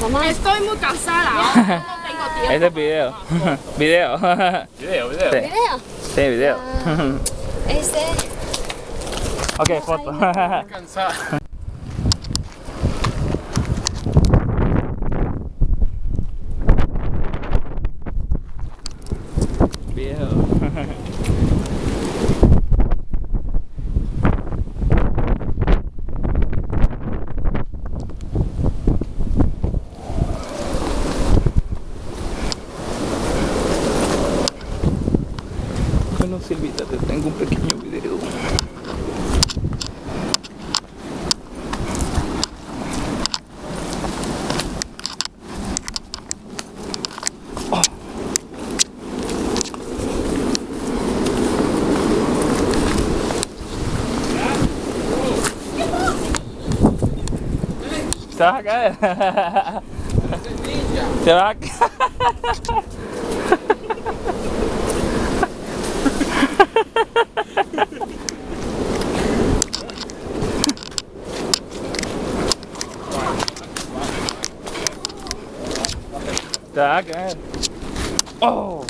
Mamá. Estoy muy cansada. No tengo tiempo. Este es video. Video. Video. Sí. ¿Video? Sí, video. Ok, foto. Cansada. Video. Bueno, Silvita, te tengo un pequeño video. Oh. Se va a caer. Se va a caer. Se va a caer. Oh.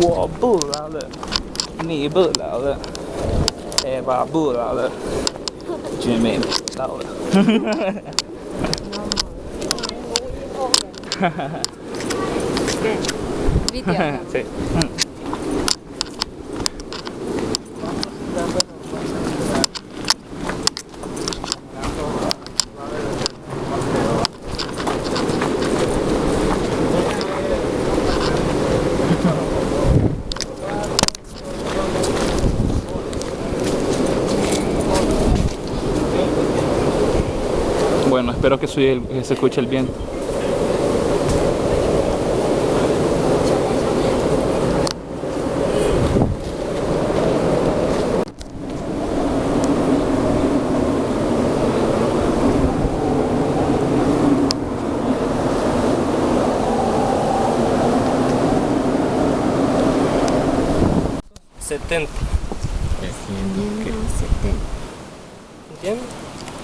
我不来了，你不来了，哎爸不来了，姐妹到了。Video. Sí. Bueno, espero que se escuche el viento. $70.